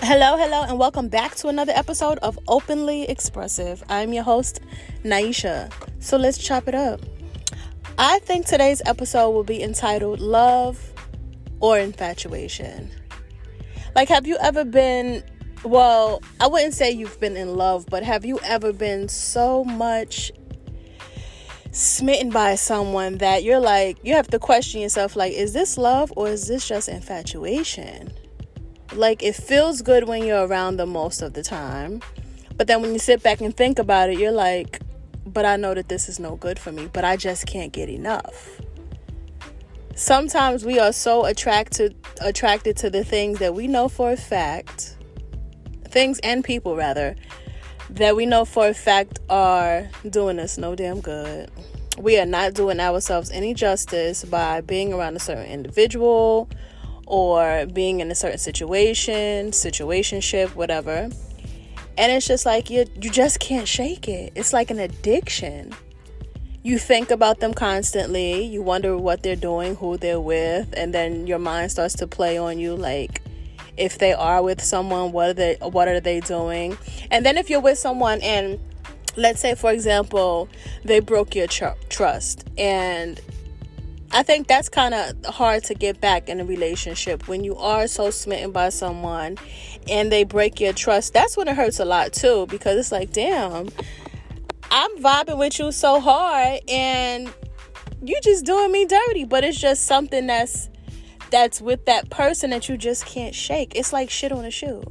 Hello, and welcome back to another episode of Openly Expressive. I'm your host, Naisha. So let's chop it up. I think today's episode will be entitled Love or Infatuation. Like, have you ever been, well, I wouldn't say you've been in love, but have you ever been so much smitten by someone that you're like, you have to question yourself, like, is this love or is this just infatuation? Like, it feels good when you're around them most of the time, but then when you sit back and think about it, you're like, but I know that this is no good for me, but I just can't get enough. Sometimes we are so attracted to the things that we know for a fact, things and people rather, that we know for a fact are doing us no damn good. We are not doing ourselves any justice by being around a certain individual or being in a certain situationship, whatever. And it's just like you just can't shake it. It's like an addiction. You think about them constantly. You wonder what they're doing, who they're with, and then your mind starts to play on you, like, if they are with someone, what are they doing? And then if you're with someone and let's say, for example, they broke your trust, and I think that's kind of hard to get back in a relationship when you are so smitten by someone and they break your trust. That's when it hurts a lot too, because it's like, damn, I'm vibing with you so hard and you just doing me dirty. But it's just something that's with that person that you just can't shake. It's like shit on a shoe.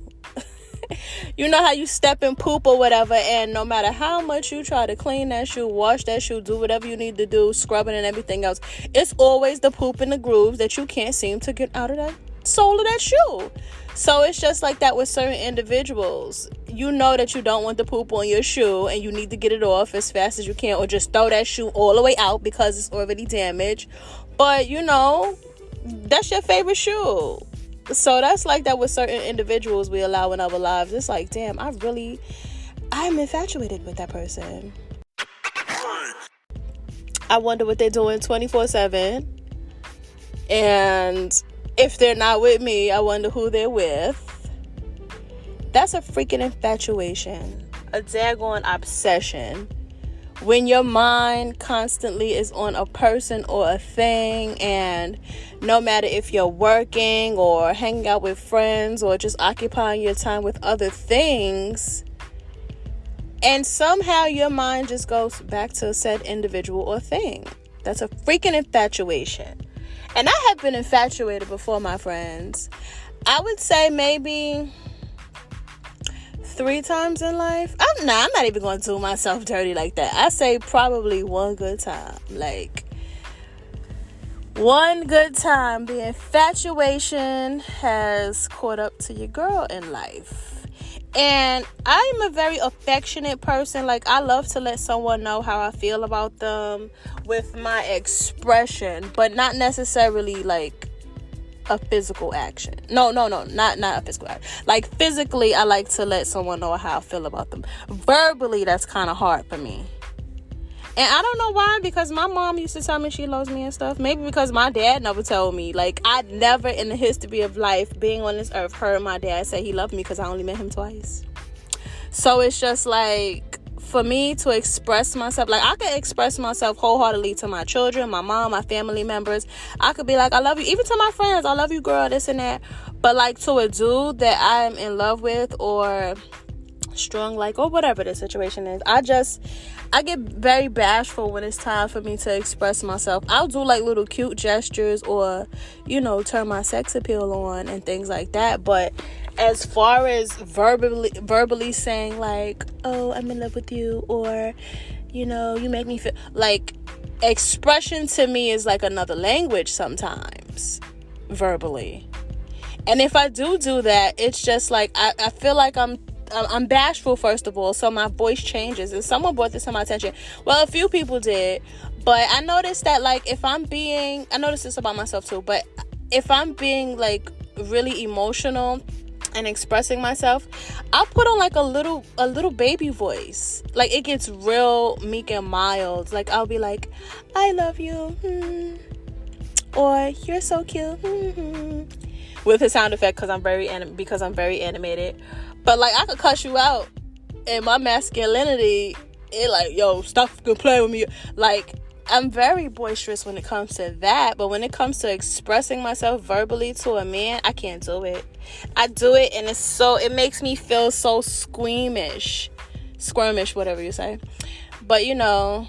You know how you step in poop or whatever, and no matter how much you try to clean that shoe, wash that shoe, do whatever you need to do, scrub it and everything else, it's always the poop in the grooves that you can't seem to get out of that sole of that shoe. So it's just like that with certain individuals. You know that you don't want the poop on your shoe and you need to get it off as fast as you can, or just throw that shoe all the way out because it's already damaged. But you know, that's your favorite shoe. So that's like that with certain individuals we allow in our lives. It's like, damn, I'm infatuated with that person. I wonder what they're doing 24/7. And if they're not with me, I wonder who they're with. That's a freaking infatuation. A daggone obsession. When your mind constantly is on a person or a thing, and no matter if you're working or hanging out with friends or just occupying your time with other things, and somehow your mind just goes back to said individual or thing. That's a freaking infatuation. And I have been infatuated before, my friends. I would say maybe 3 times in life. I'm not even going to do myself dirty like that. I say probably one good time. Like, one good time. The infatuation has caught up to your girl in life. And I'm a very affectionate person. Like, I love to let someone know how I feel about them with my expression, but not necessarily like a physical action. No, not a physical action. Like, physically, I like to let someone know how I feel about them. Verbally, that's kind of hard for me. And I don't know why, because my mom used to tell me she loves me and stuff. Maybe because my dad never told me. Like, I never in the history of life, being on this earth, heard my dad say he loved me, because I only met him twice. So it's just like, for me to express myself, like, I can express myself wholeheartedly to my children, my mom, my family members. I could be like, I love you. Even to my friends, I love you, girl, this and that. But like, to a dude that I'm in love with or strong like, or whatever the situation is, I get very bashful when it's time for me to express myself. I'll do like little cute gestures, or, you know, turn my sex appeal on and things like that. But as far as verbally saying like, oh, I'm in love with you, or, you know, you make me feel like, expression to me is like another language sometimes, verbally. And if I do that, it's just like, I feel like I'm bashful, first of all, so my voice changes. And someone brought this to my attention. Well, a few people did, but I noticed that, like, I noticed this about myself too, but if I'm being like really emotional and expressing myself, I'll put on like a little baby voice. Like, it gets real meek and mild. Like, I'll be like, I love you, or you're so cute, with a sound effect because I'm very animated. But like I could cuss you out, and my masculinity, it like, yo, stop playing with me. Like, I'm very boisterous when it comes to that, but when it comes to expressing myself verbally to a man, I can't do it. I do it, and it makes me feel so squirmish, whatever you say. But you know,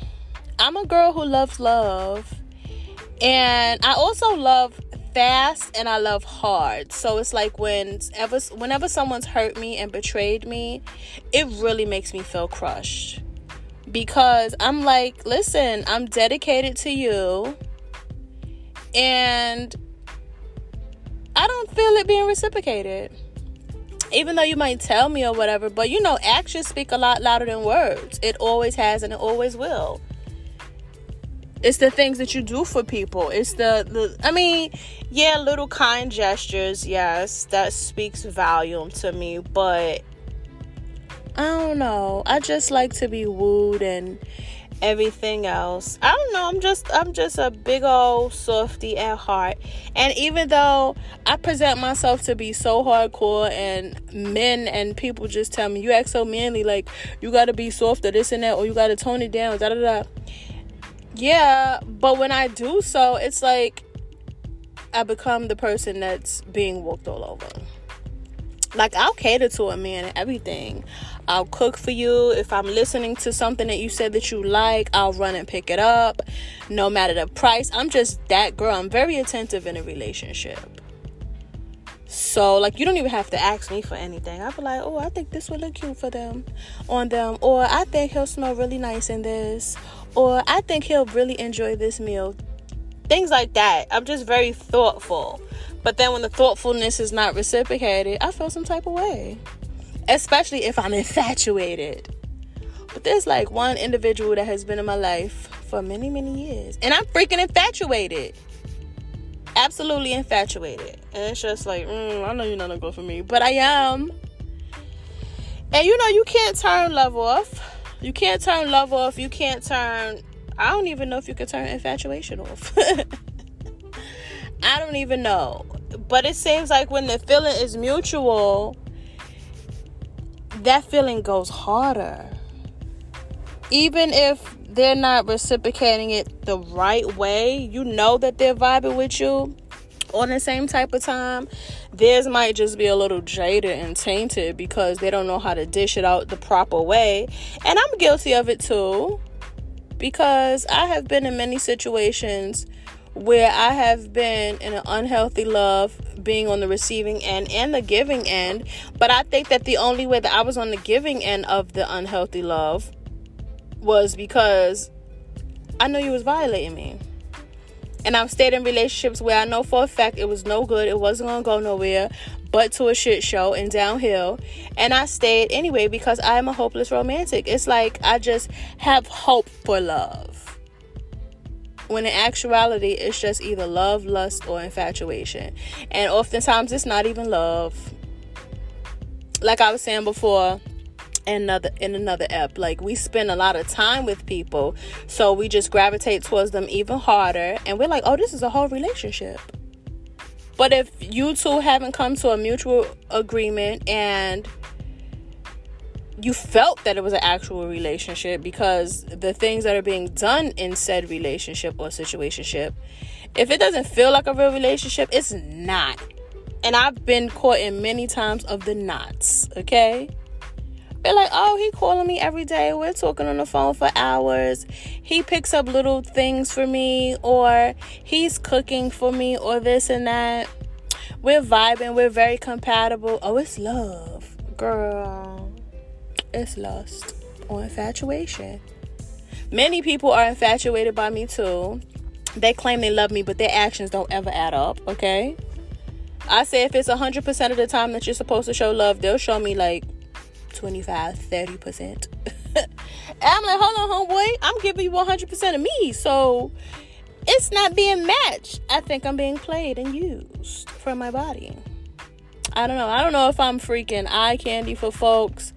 I'm a girl who loves love, and I also love fast and I love hard. So it's like whenever someone's hurt me and betrayed me, it really makes me feel crushed. Because I'm like, listen, I'm dedicated to you, and I don't feel it being reciprocated. Even though you might tell me or whatever, but you know, actions speak a lot louder than words. It always has and it always will. It's the things that you do for people. It's little kind gestures, yes, that speaks volume to me, but I don't know. I just like to be wooed and everything else. I don't know. I'm just a big old softy at heart. And even though I present myself to be so hardcore, and men and people just tell me, you act so manly, like you gotta be soft or this and that, or you gotta tone it down, da da da. Yeah, but when I do so, it's like I become the person that's being walked all over. Like, I'll cater to a man and everything. I'll cook for you. If I'm listening to something that you said that you like, I'll run and pick it up, no matter the price. I'm just that girl. I'm very attentive in a relationship. So, like, you don't even have to ask me for anything. I'll be like, oh, I think this would look cute on them. Or I think he'll smell really nice in this. Or I think he'll really enjoy this meal. Things like that. I'm just very thoughtful. But then when the thoughtfulness is not reciprocated, I feel some type of way. Especially if I'm infatuated. But there's like one individual that has been in my life for many, many years. And I'm freaking infatuated. Absolutely infatuated. And it's just like, I know you're not gonna go for me. But I am. And you know, you can't turn love off. You can't turn love off. You can't turn... I don't even know if you can turn infatuation off. I don't even know. But it seems like when the feeling is mutual, that feeling goes harder. Even if they're not reciprocating it the right way, you know that they're vibing with you on the same type of time. Theirs might just be a little jaded and tainted because they don't know how to dish it out the proper way. And I'm guilty of it too. Because I have been in many situations where I have been in an unhealthy love, being on the receiving end and the giving end. But I think that the only way that I was on the giving end of the unhealthy love was because I knew you was violating me. And I've stayed in relationships where I know for a fact it was no good. It wasn't going to go nowhere but to a shit show and downhill. And I stayed anyway because I am a hopeless romantic. It's like I just have hope for love. When in actuality, it's just either love, lust, or infatuation. And oftentimes, it's not even love. Like I was saying before, in another ep, like we spend a lot of time with people, so we just gravitate towards them even harder, and we're like, oh, this is a whole relationship. But if you two haven't come to a mutual agreement and you felt that it was an actual relationship, because the things that are being done in said relationship or situationship, if it doesn't feel like a real relationship, it's not. And I've been caught in many times of the knots, okay? They're like, oh, he calling me every day. We're talking on the phone for hours. He picks up little things for me, or he's cooking for me, or this and that. We're vibing. We're very compatible. Oh, it's love. Girl, it's lust or infatuation. Many people are infatuated by me too. They claim they love me, but their actions don't ever add up, okay? I say if it's 100% of the time that you're supposed to show love, they'll show me like 25-30%. And I'm like, hold on, homeboy, I'm giving you 100% of me, so it's not being matched. I think I'm being played and used for my body. I don't know if I'm freaking eye candy for folks,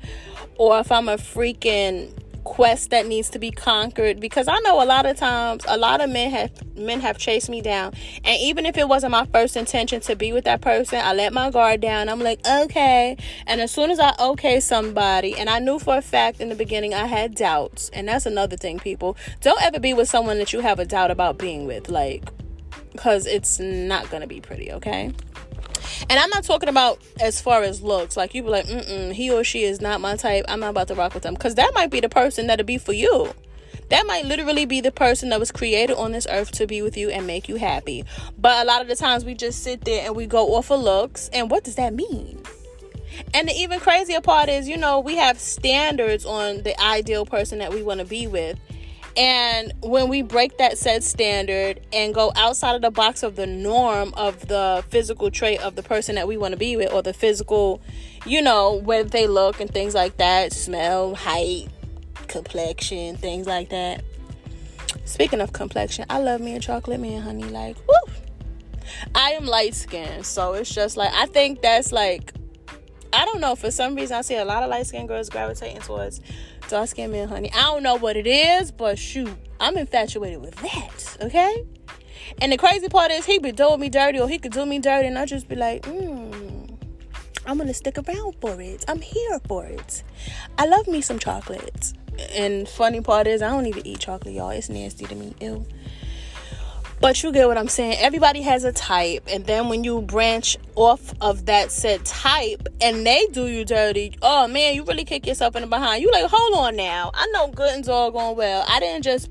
or if I'm a freaking quest that needs to be conquered, because I know a lot of times a lot of men have chased me down, and even if it wasn't my first intention to be with that person, I let my guard down. I'm like, okay. And as soon as I okay somebody, and I knew for a fact in the beginning I had doubts, and that's another thing, people, don't ever be with someone that you have a doubt about being with, like, because it's not gonna be pretty, okay? And I'm not talking about as far as looks. Like, you be like, he or she is not my type. I'm not about to rock with them. Because that might be the person that'll be for you. That might literally be the person that was created on this earth to be with you and make you happy. But a lot of the times we just sit there and we go off of looks. And what does that mean? And the even crazier part is, you know, we have standards on the ideal person that we want to be with. And when we break that said standard and go outside of the box of the norm of the physical trait of the person that we want to be with, or the physical, you know, where they look and things like that, smell, height, complexion, things like that. Speaking of complexion, I love me a chocolate man, honey. Like, woo! I am light skinned, so it's just like, I think that's like, I don't know, for some reason I see a lot of light skinned girls gravitating towards dark skinned men, honey. I don't know what it is, but shoot, I'm infatuated with that, okay? And the crazy part is, he be doing me dirty, or he could do me dirty, and I just be like, I'm gonna stick around for it. I'm here for it. I love me some chocolate. And funny part is, I don't even eat chocolate, y'all. It's nasty to me. Ew. But you get what I'm saying. Everybody has a type. And then when you branch off of that said type and they do you dirty, oh man, you really kick yourself in the behind. You like, hold on now. I know good and doggone well, I didn't just,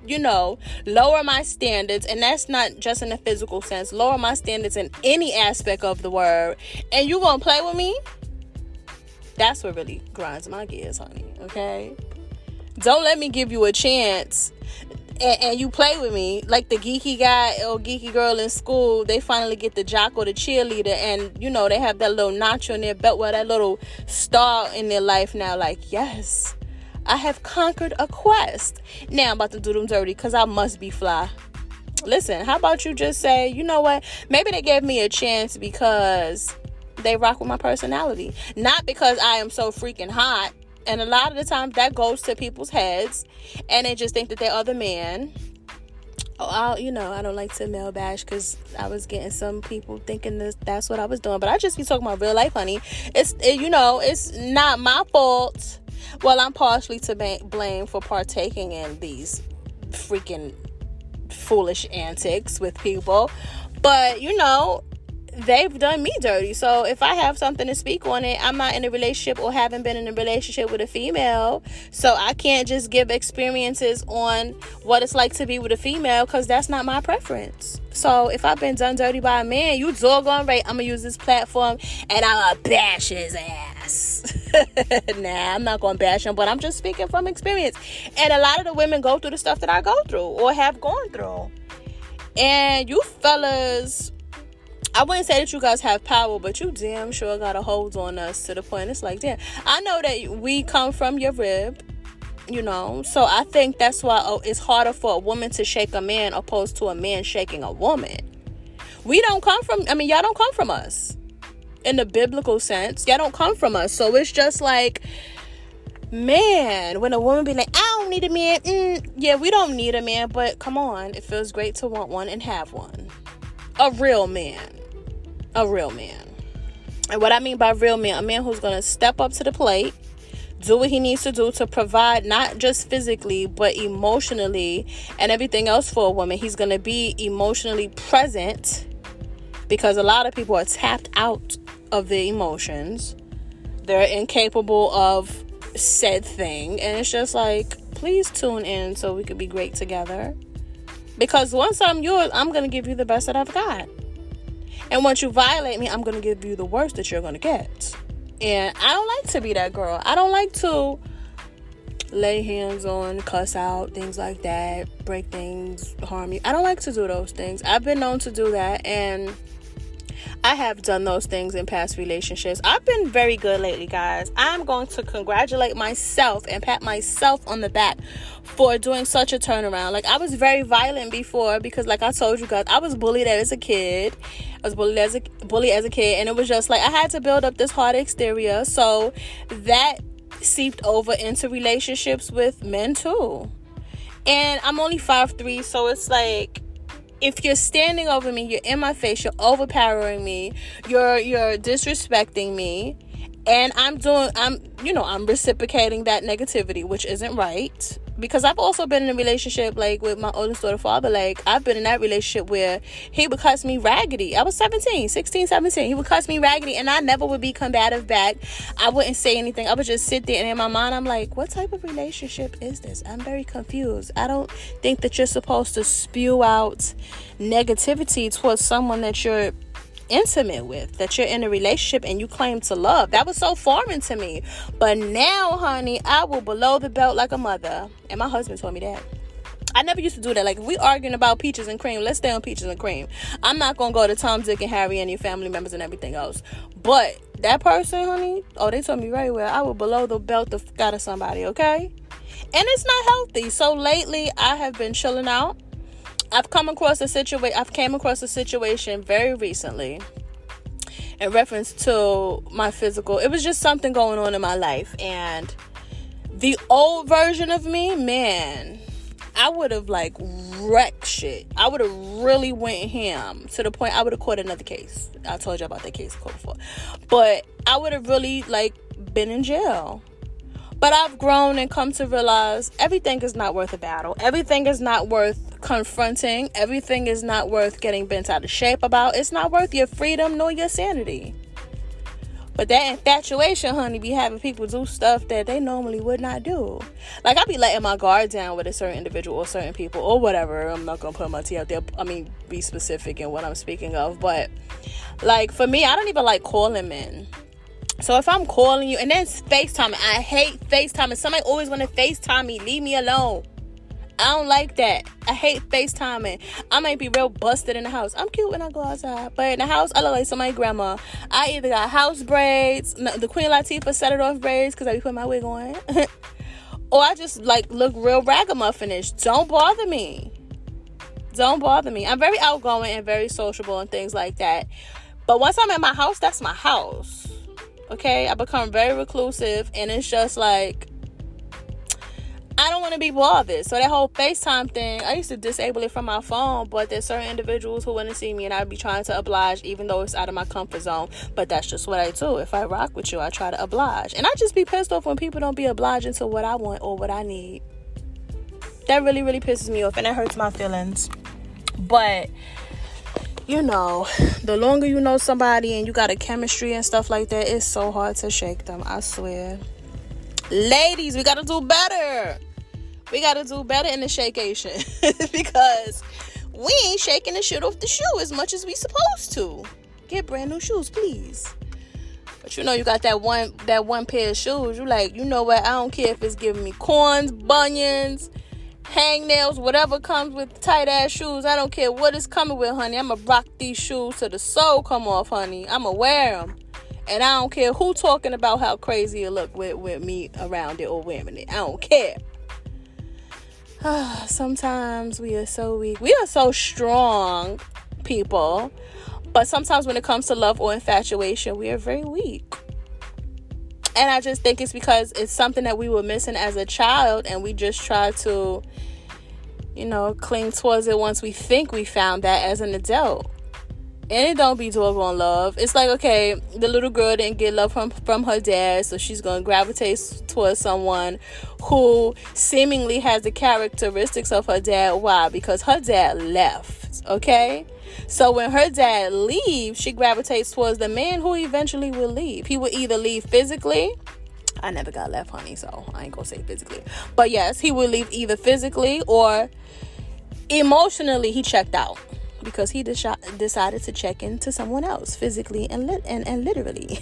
you know, lower my standards. And that's not just in a physical sense. Lower my standards in any aspect of the word. And you gonna play with me? That's what really grinds my gears, honey. Okay? Don't let me give you a chance and you play with me like the geeky guy or geeky girl in school. They finally get the jock or the cheerleader, and you know, they have that little notch on their belt, with that little star in their life now. Like, yes, I have conquered a quest. Now I'm about to do them dirty because I must be fly. Listen, how about you just say, you know what, maybe they gave me a chance because they rock with my personality, not because I am so freaking hot. And a lot of the time that goes to people's heads, and they just think that they're other man. Oh, I don't like to male bash, because I was getting some people thinking that's what I was doing. But I just be talking about real life, honey. It's not my fault. Well, I'm partially to blame for partaking in these freaking foolish antics with people. But, they've done me dirty. So if I have something to speak on it, I'm not in a relationship or haven't been in a relationship with a female, so I can't just give experiences on what it's like to be with a female, because that's not my preference. So if I've been done dirty by a man, you doggone right, I'm gonna use this platform and I'm gonna bash his ass. Nah, I'm not gonna bash him, but I'm just speaking from experience. And a lot of the women go through the stuff that I go through or have gone through. And you fellas, I wouldn't say that you guys have power, but you damn sure got a hold on us to the point it's like, damn, I know that we come from your rib, so I think that's why it's harder for a woman to shake a man opposed to a man shaking a woman. Y'all don't come from us in the biblical sense. Y'all don't come from us. So it's just like, man, when a woman be like, I don't need a man. Yeah, we don't need a man, but come on, it feels great to want one and have one. A real man. And what I mean by real man, a man who's going to step up to the plate, do what he needs to do to provide, not just physically, but emotionally and everything else for a woman. He's going to be emotionally present, because a lot of people are tapped out of their emotions. They're incapable of said thing. And it's just like, please tune in so we could be great together. Because once I'm yours, I'm going to give you the best that I've got. And once you violate me, I'm going to give you the worst that you're going to get. And I don't like to be that girl. I don't like to lay hands on, cuss out, things like that, break things, harm you. I don't like to do those things. I've been known to do that, and I have done those things in past relationships. I've been very good lately, guys. I'm going to congratulate myself and pat myself on the back for doing such a turnaround. Like, I was very violent before, because like I told you guys, I was bullied as a kid. And it was just like, I had to build up this hard exterior. So that seeped over into relationships with men too. And I'm only 5'3", so it's like, if you're standing over me, you're in my face, you're overpowering me, you're disrespecting me, and I'm reciprocating that negativity, which isn't right. Because I've also been in a relationship, like, with my oldest daughter father. Like, I've been in that relationship where he would cuss me raggedy. I was 16, 17. He would cuss me raggedy, and I never would be combative back. I wouldn't say anything. I would just sit there, and in my mind, I'm like, what type of relationship is this? I'm very confused. I don't think that you're supposed to spew out negativity towards someone that you're intimate with, that you're in a relationship and you claim to love. That was so foreign to me. But now, honey, I will below the belt like a mother. And my husband told me that. I never used to do that. Like, if we arguing about peaches and cream, let's stay on peaches and cream. I'm not gonna go to Tom, Dick, and Harry and your family members and everything else. But that person, honey, they told me very well, I will below the belt the fuck out of somebody, okay? And it's not healthy. So lately, I have been chilling out. I've came across a situation very recently in reference to my physical. It was just something going on in my life, and the old version of me, man, I would have like wrecked shit. I would have really went ham to the point I would have caught another case. I told you about that case before, but I would have really like been in jail. But I've grown and come to realize everything is not worth a battle. Everything is not worth confronting. Everything is not worth getting bent out of shape about. It's not worth your freedom nor your sanity. But that infatuation, honey, be having people do stuff that they normally would not do. Like, I be letting my guard down with a certain individual or certain people or whatever. I'm not going to put my tea out there. I mean, be specific in what I'm speaking of. But, like, for me, I don't even like calling men. So if I'm calling you, and then FaceTime, I hate FaceTime. Somebody always want to FaceTime me. Leave me alone. I don't like that. I hate FaceTiming. I might be real busted in the house. I'm cute when I go outside. But in the house, I look like somebody's grandma. I either got house braids, the Queen Latifah set it off braids because I be putting my wig on. Or I just like look real ragamuffinish. Don't bother me. Don't bother me. I'm very outgoing and very sociable and things like that. But once I'm at my house, that's my house. Okay, I become very reclusive, and it's just like, I don't want to be bothered. So that whole FaceTime thing, I used to disable it from my phone, but there's certain individuals who want to see me, and I'd be trying to oblige, even though it's out of my comfort zone. But that's just what I do. If I rock with you, I try to oblige. And I just be pissed off when people don't be obliging to what I want or what I need. That really, really pisses me off, and it hurts my feelings. But you know, the longer you know somebody and you got a chemistry and stuff like that, it's so hard to shake them, I swear. Ladies, we gotta do better. We gotta do better in the shakeation. Because we ain't shaking the shit off the shoe as much as we supposed to. Get brand new shoes, please. But you know, you got that one pair of shoes. You like, you know what? I don't care if it's giving me corns, bunions, hangnails, whatever comes with tight ass shoes. I don't care what it's coming with, honey. I'ma rock these shoes till the sole come off, honey. I'ma wear them, and I don't care who talking about how crazy it look with me around it or wearing it. I don't care. Sometimes we are so weak. We are so strong, people, but sometimes when it comes to love or infatuation, we are very weak. And I just think it's because it's something that we were missing as a child, and we just try to, you know, cling towards it once we think we found that as an adult. And it don't be doggone love. It's like, okay, the little girl didn't get love from her dad, so she's going to gravitate towards someone who seemingly has the characteristics of her dad. Why? Because her dad left, okay? So when her dad leaves, she gravitates towards the man who eventually will leave. He will either leave physically. I never got left, honey, so I ain't gonna say physically. But yes, he will leave either physically or emotionally. He checked out because he decided to check into someone else physically and literally.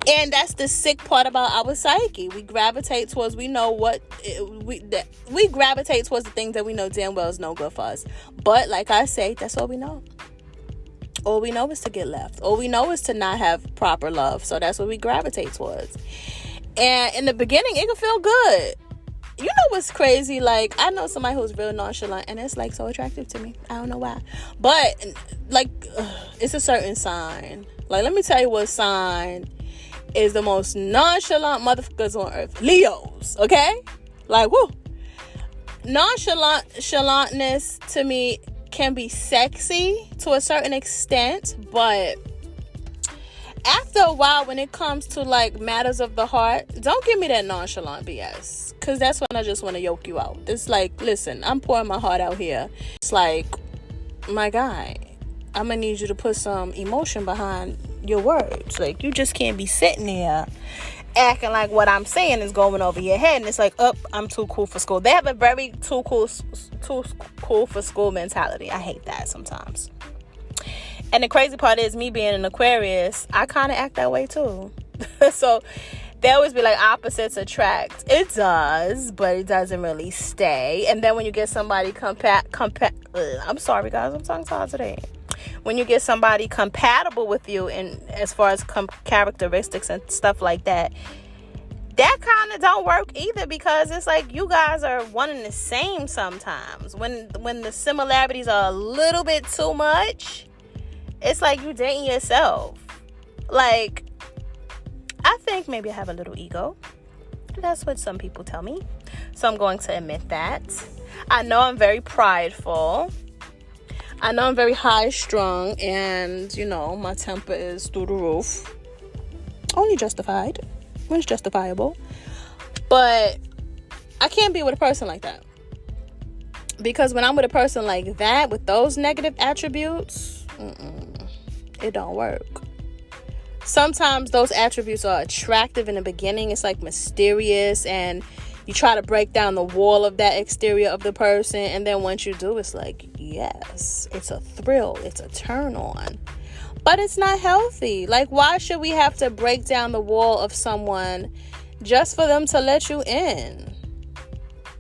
And that's the sick part about our psyche. We gravitate towards, we gravitate towards the things that we know damn well is no good for us. But like I say, that's all we know. All we know is to get left. All we know is to not have proper love. So that's what we gravitate towards. And in the beginning, it can feel good. You know what's crazy? Like, I know somebody who's real nonchalant, and it's like so attractive to me. I don't know why. But like, it's a certain sign. Like, let me tell you what sign is the most nonchalant motherfuckers on earth. Leos, okay? Like, woo. Nonchalantness to me can be sexy to a certain extent, but after a while, when it comes to like matters of the heart, don't give me that nonchalant BS, because that's when I just want to yoke you out. It's like, listen, I'm pouring my heart out here. It's like, my guy, I'm gonna need you to put some emotion behind your words. Like, you just can't be sitting there acting like what I'm saying is going over your head, and it's like, I'm too cool for school. They have a very too cool for school mentality. I hate that sometimes. And the crazy part is, me being an Aquarius, I kind of act that way too. So they always be like, opposites attract. It does, but it doesn't really stay. And then when you get somebody I'm sorry guys, I'm tongue-tied today. When you get somebody compatible with you in as far as characteristics and stuff like that, that kind of don't work either, because it's like you guys are one and the same sometimes. When the similarities are a little bit too much, it's like you dating yourself. Like, I think maybe I have a little ego. That's what some people tell me. So I'm going to admit that. I know I'm very prideful. I know I'm very high-strung, and, you know, my temper is through the roof. Only justified. When it's justifiable. But I can't be with a person like that. Because when I'm with a person like that, with those negative attributes, it don't work. Sometimes those attributes are attractive in the beginning. It's like mysterious, and you try to break down the wall of that exterior of the person, and then once you do, it's like, yes, it's a thrill, it's a turn on. But it's not healthy. Like, why should we have to break down the wall of someone just for them to let you in?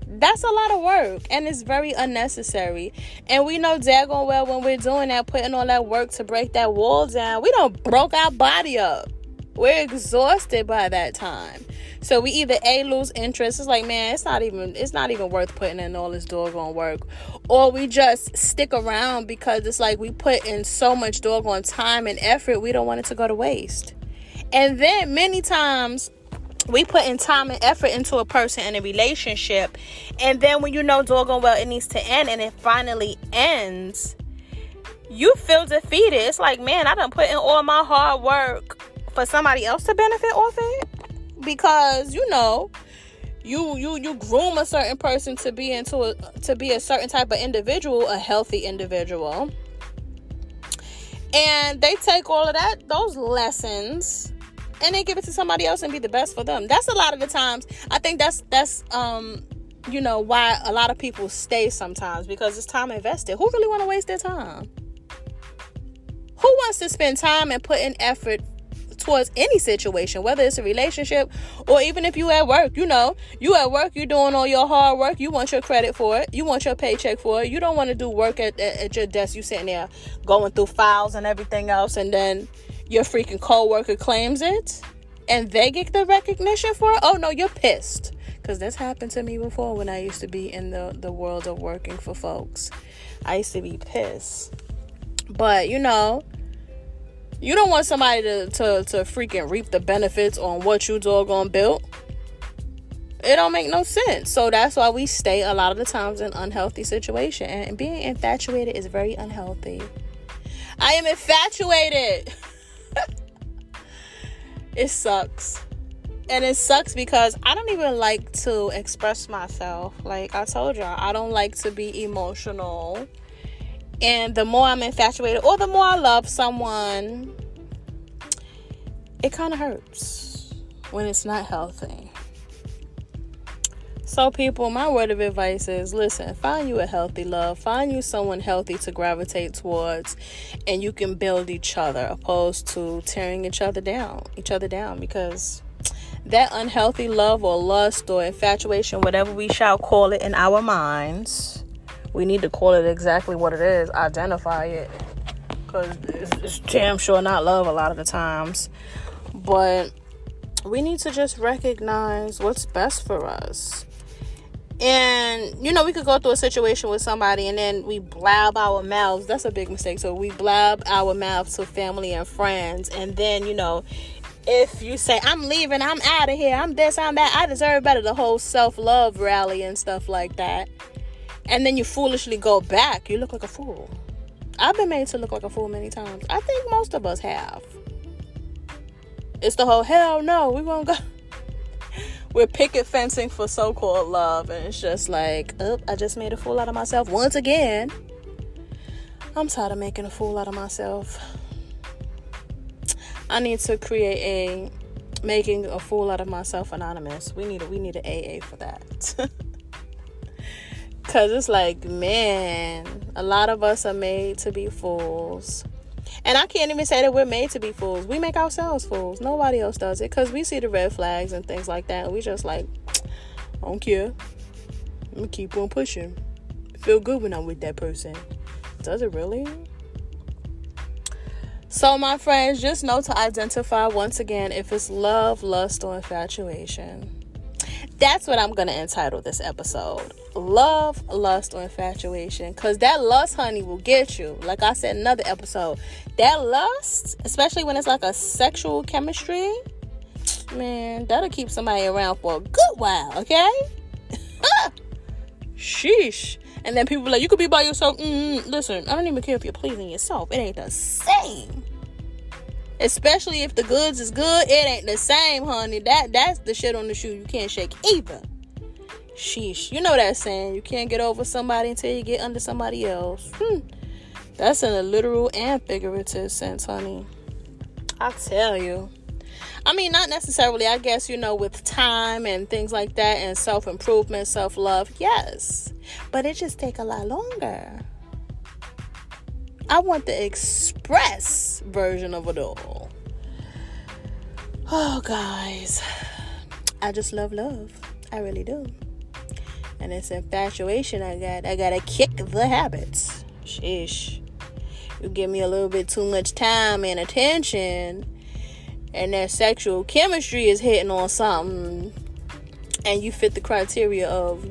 That's a lot of work, and it's very unnecessary. And we know daggone well when we're doing that, putting all that work to break that wall down, we done broke our body up. We're exhausted by that time. So we either lose interest. It's like, man, it's not even worth putting in all this doggone work. Or we just stick around because it's like we put in so much doggone time and effort, we don't want it to go to waste. And then many times we put in time and effort into a person in a relationship, and then when you know doggone well it needs to end, and it finally ends, you feel defeated. It's like, man, I done put in all my hard work for somebody else to benefit off it. Because, you know, you groom a certain person to be a certain type of individual, a healthy individual, and they take all of those lessons, and they give it to somebody else and be the best for them. That's a lot of the times. I think that's you know, why a lot of people stay sometimes, because it's time invested. Who really want to waste their time? Who wants to spend time and put in effort towards any situation, whether it's a relationship or even if you at work? You know, you at work, you doing all your hard work, you want your credit for it, you want your paycheck for it. You don't want to do work at your desk, you sitting there going through files and everything else, and then your freaking co-worker claims it and they get the recognition for it. Oh no, you're pissed. Because this happened to me before when I used to be in the world of working for folks. I used to be pissed. But, you know, you don't want somebody to freaking reap the benefits on what you doggone built. It don't make no sense. So that's why we stay a lot of the times in unhealthy situation. And being infatuated is very unhealthy. I am infatuated. It sucks. And it sucks because I don't even like to express myself. Like I told y'all, I don't like to be emotional. And the more I'm infatuated or the more I love someone, it kind of hurts when it's not healthy. So people, my word of advice is, listen, find you a healthy love. Find you someone healthy to gravitate towards, and you can build each other opposed to tearing each other down, because that unhealthy love or lust or infatuation, whatever we shall call it in our minds, we need to call it exactly what it is, identify it, because it's damn sure not love a lot of the times. But we need to just recognize what's best for us. And, you know, we could go through a situation with somebody and then we blab our mouths. That's a big mistake. So we blab our mouths to family and friends. And then, you know, if you say, I'm leaving, I'm out of here, I'm this, I'm that, I deserve better, the whole self-love rally and stuff like that, and then you foolishly go back, you look like a fool. I've been made to look like a fool many times. I think most of us have. It's the whole, hell no, we won't go. We're picket fencing for so-called love, and it's just like, oh, I just made a fool out of myself once again. I'm tired of making a fool out of myself. I need to create a making a fool out of myself anonymous. We need an AA for that. Cause it's like, man, a lot of us are made to be fools. And I can't even say that we're made to be fools. We make ourselves fools. Nobody else does it. Cause we see the red flags and things like that, and we just like, I don't care. I'm gonna keep on pushing. Feel good when I'm with that person. Does it really? So, my friends, just know to identify once again if it's love, lust, or infatuation. That's what I'm going to entitle this episode. Love, lust, or infatuation. Because that lust, honey, will get you. Like I said in another episode, that lust, especially when it's like a sexual chemistry, man, that'll keep somebody around for a good while, okay? Sheesh. And then people are like, you could be by yourself. Listen, I don't even care if you're pleasing yourself. It ain't the same. Especially if the goods is good, it ain't the same, honey. That's the shit on the shoe you can't shake either. Sheesh. You know that saying, you can't get over somebody until you get under somebody else. That's in a literal and figurative sense, honey. I tell you. I mean, not necessarily, I guess, with time and things like that and self-improvement, self-love, yes. But it just take a lot longer. I want the express version of it all. Oh, guys. I just love love. I really do. And it's infatuation I got. I gotta kick the habits. Sheesh. You give me a little bit too much time and attention, and that sexual chemistry is hitting on something, and you fit the criteria of,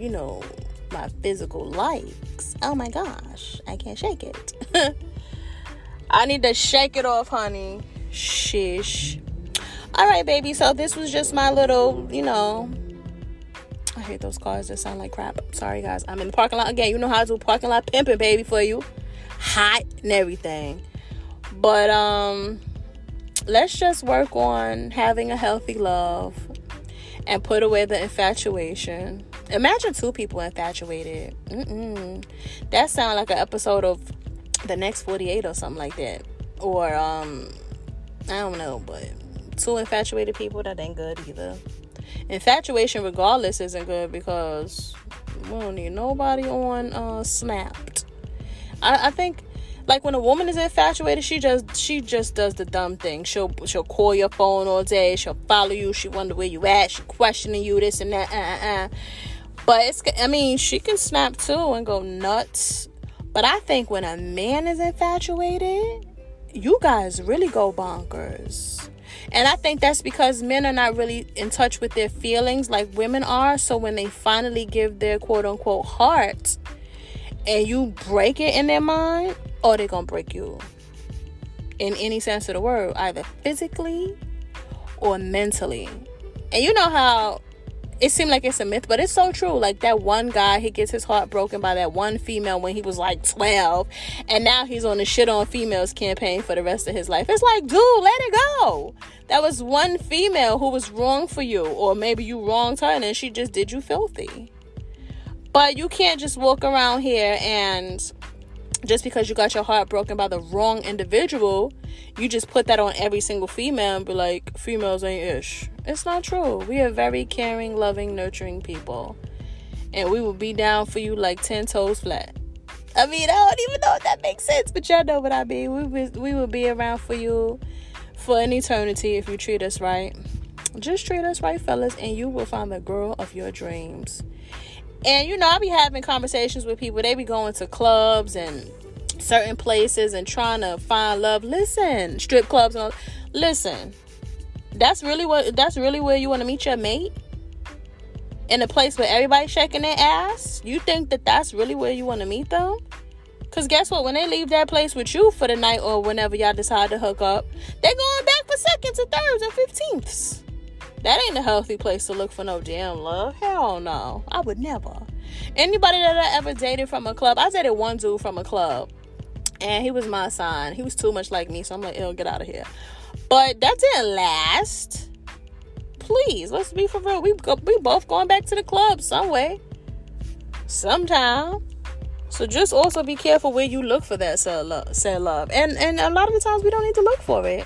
my physical likes. Oh my gosh, I can't shake it. I need to shake it off, honey. Shish. All right, baby. So this was just my little, I hate those cars that sound like crap. Sorry, guys. I'm in the parking lot again. You know how to do parking lot pimping, baby, for you. Hot and everything. But, let's just work on having a healthy love and put away the infatuation. Imagine two people infatuated. That sounds like an episode of The Next 48 or something like that. Or, I don't know, but two infatuated people, that ain't good either. Infatuation, regardless, isn't good because we don't need nobody on Snapped. I think, like, when a woman is infatuated, she just does the dumb thing. She'll call your phone all day. She'll follow you. She wonder where you at. She questioning you, this and that. But she can snap too and go nuts. But I think when a man is infatuated, you guys really go bonkers. And I think that's because men are not really in touch with their feelings like women are. So when they finally give their quote unquote heart and you break it in their mind, or they're gonna break you in any sense of the word, either physically or mentally. And you know how it seemed like it's a myth, but it's so true. Like that one guy, he gets his heart broken by that one female when he was like 12, and now he's on the shit on females campaign for the rest of his life. It's like, dude, let it go. That was one female who was wrong for you, or maybe you wronged her and then she just did you filthy. But you can't just walk around here and just because you got your heart broken by the wrong individual, you just put that on every single female and be like, females ain't ish. It's not true. We are very caring, loving, nurturing people. And we will be down for you like 10 toes flat. I mean, I don't even know if that makes sense, but y'all know what I mean. We will be around for you for an eternity if you treat us right. Just treat us right, fellas, and you will find the girl of your dreams. And, I be having conversations with people. They be going to clubs and certain places and trying to find love. Listen, strip clubs and all. Listen, that's really where you want to meet your mate? In a place where everybody's shaking their ass? You think that that's really where you want to meet them? Because guess what? When they leave that place with you for the night or whenever y'all decide to hook up, they're going back for for seconds and thirds and 15ths. That ain't a healthy place to look for no damn love. Hell no. I would never. Anybody that I ever dated from a club, I dated one dude from a club, and he was my sign. He was too much like me, so I'm like, ew, get out of here. But that didn't last. Please, let's be for real. We both going back to the club some way, sometime. So just also be careful where you look for that said love. And a lot of the times we don't need to look for it.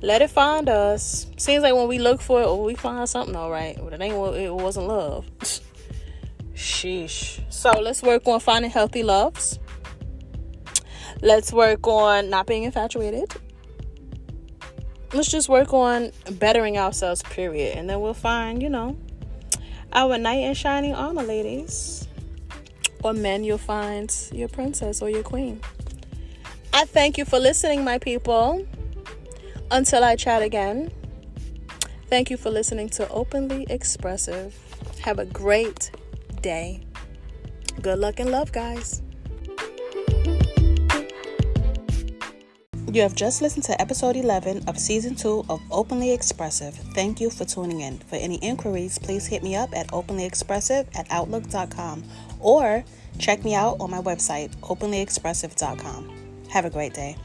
Let it find us. Seems like when we look for it, we find something all right. But it wasn't love. Sheesh. So let's work on finding healthy loves. Let's work on not being infatuated. Let's just work on bettering ourselves, period. And then we'll find, our knight in shining armor, ladies. Or men, you'll find your princess or your queen. I thank you for listening, my people. Until I chat again, thank you for listening to Openly Expressive. Have a great day. Good luck and love, guys. You have just listened to episode 11 of season 2 of Openly Expressive. Thank you for tuning in. For any inquiries, please hit me up at openlyexpressive@outlook.com or check me out on my website, openlyexpressive.com. Have a great day.